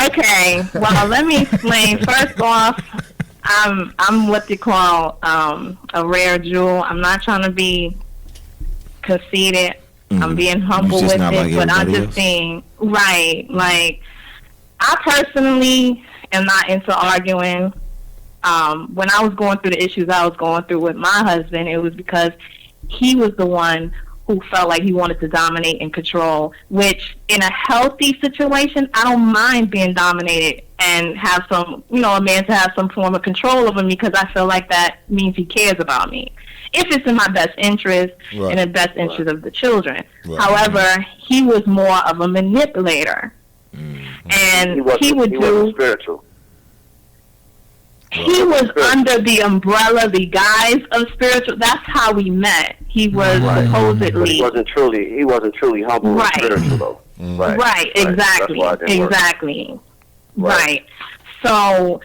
Okay, well, let me explain. First off, I'm what they call a rare jewel. I'm not trying to be conceited. I'm being humble with not it, like but I'm everybody just else? saying, right? Like, I personally am not into arguing. When I was going through the issues I was going through with my husband, it was because he was the one who felt like he wanted to dominate and control, which in a healthy situation, I don't mind being dominated and have some, a man to have some form of control over me because I feel like that means he cares about me. If it's in my best interest and in the best interest of the children. Right. However, he was more of a manipulator. And he wasn't spiritual. He was under the umbrella, the guise of spiritual. That's how we met. He was supposedly. But he wasn't truly humble and spiritual, though. Right. Exactly. Right. So,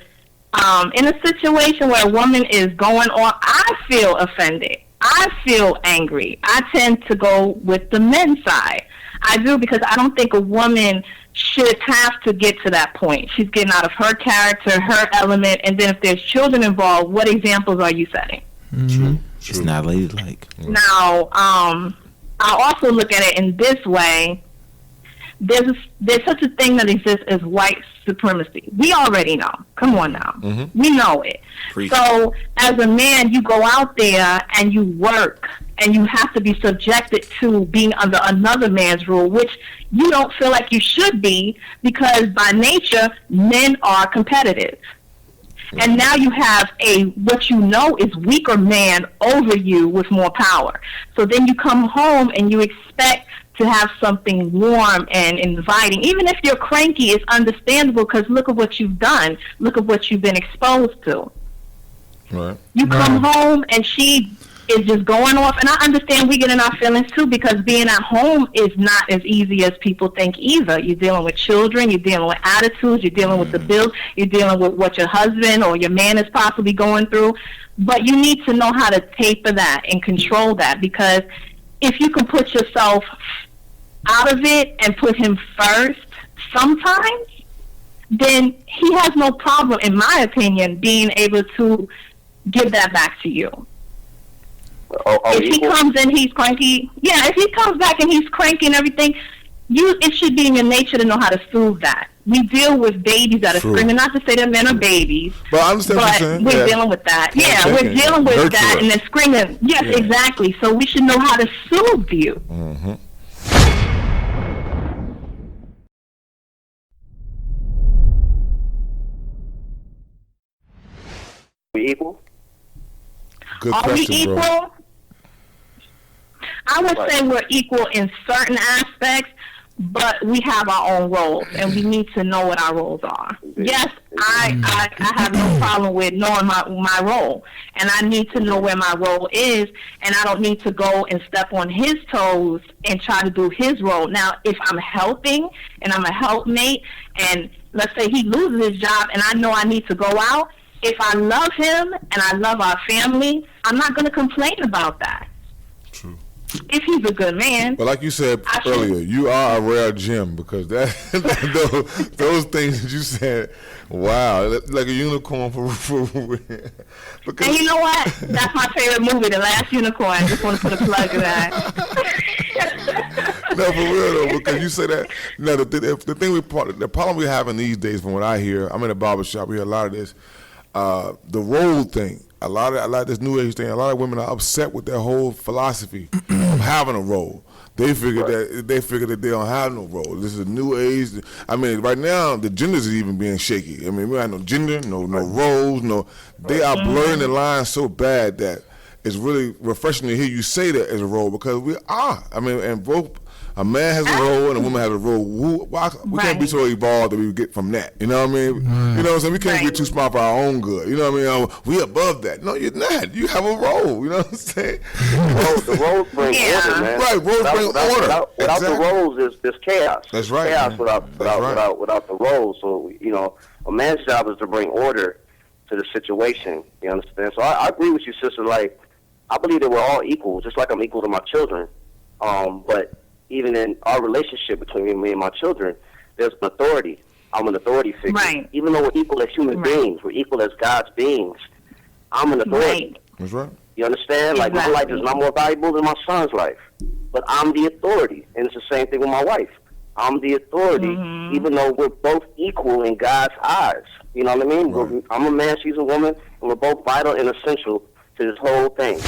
in a situation where a woman is going on, I feel offended. I feel angry. I tend to go with the men's side. I do, because I don't think a woman should have to get to that point. She's getting out of her character, her element, and then if there's children involved, what examples are you setting? True. It's not ladylike. Now, I also look at it in this way. There's such a thing that exists as white supremacy. We already know. Come on now. We know it. So as a man, you go out there and you work, and you have to be subjected to being under another man's rule, which you don't feel like you should be, because by nature, men are competitive. And now you have what you know is weaker man over you with more power. So then you come home and you expect to have something warm and inviting. Even if you're cranky, it's understandable, because look at what you've done. Look at what you've been exposed to. Right. You come home and she is just going off, and I understand we get in our feelings too, because being at home is not as easy as people think either. You're dealing with children, you're dealing with attitudes, you're dealing with the bills, you're dealing with what your husband or your man is possibly going through. But you need to know how to taper that and control that, because if you can put yourself out of it and put him first sometimes, then he has no problem, in my opinion, being able to give that back to you. If he comes and he's cranky, if he comes back and he's cranky and everything, it should be in your nature to know how to soothe that. We deal with babies that are screaming, not to say that men are babies, but I understand what you're saying. We're dealing with that. We're dealing with that, and they're screaming. Yes, exactly. So we should know how to soothe you. We equal? Good Are question, we equal? bro. I would say we're equal in certain aspects, but we have our own roles, and we need to know what our roles are. Yes, I have no problem with knowing my role, and I need to know where my role is, and I don't need to go and step on his toes and try to do his role. Now, if I'm helping and I'm a helpmate, and let's say he loses his job and I know I need to go out, if I love him and I love our family, I'm not going to complain about that. True. If he's a good man. But like you said earlier, you are a rare gem, because those things that you said, wow, like a unicorn for because, and you know what? That's my favorite movie, The Last Unicorn. I just want to put a plug in that. No, for real though, because you say that. No, the problem we're having these days, from what I hear, I'm in a barbershop, we hear a lot of this, the role thing. A lot of this new age thing. A lot of women are upset with their whole philosophy of having a role. They figure that they don't have no role. This is a new age. I mean, right now the genders is even being shaky. I mean, we have no gender, no roles, no. They are blurring the lines so bad that it's really refreshing to hear you say that as a role, because we are. I mean, and both. A man has a role and a woman has a role. We can't be so evolved that we get from that. You know what I mean? You know what I'm saying? We can't be too smart for our own good. You know what I mean? We above that. No, you're not. You have a role. You know what I'm saying? The roles bring order, man. Right, roles bring order. Without the roles, there's chaos. That's right. Chaos without the roles. So, a man's job is to bring order to the situation. You understand? So I agree with you, sister. Like, I believe that we're all equal, just like I'm equal to my children. But even in our relationship between me and my children, there's an authority. I'm an authority figure. Right. Even though we're equal as human beings, we're equal as God's beings. I'm an authority. Right. That's right. You understand? Like, my life is not more valuable than my son's life. But I'm the authority. And it's the same thing with my wife. I'm the authority, even though we're both equal in God's eyes. You know what I mean? Right. I'm a man, she's a woman, and we're both vital and essential to this whole thing.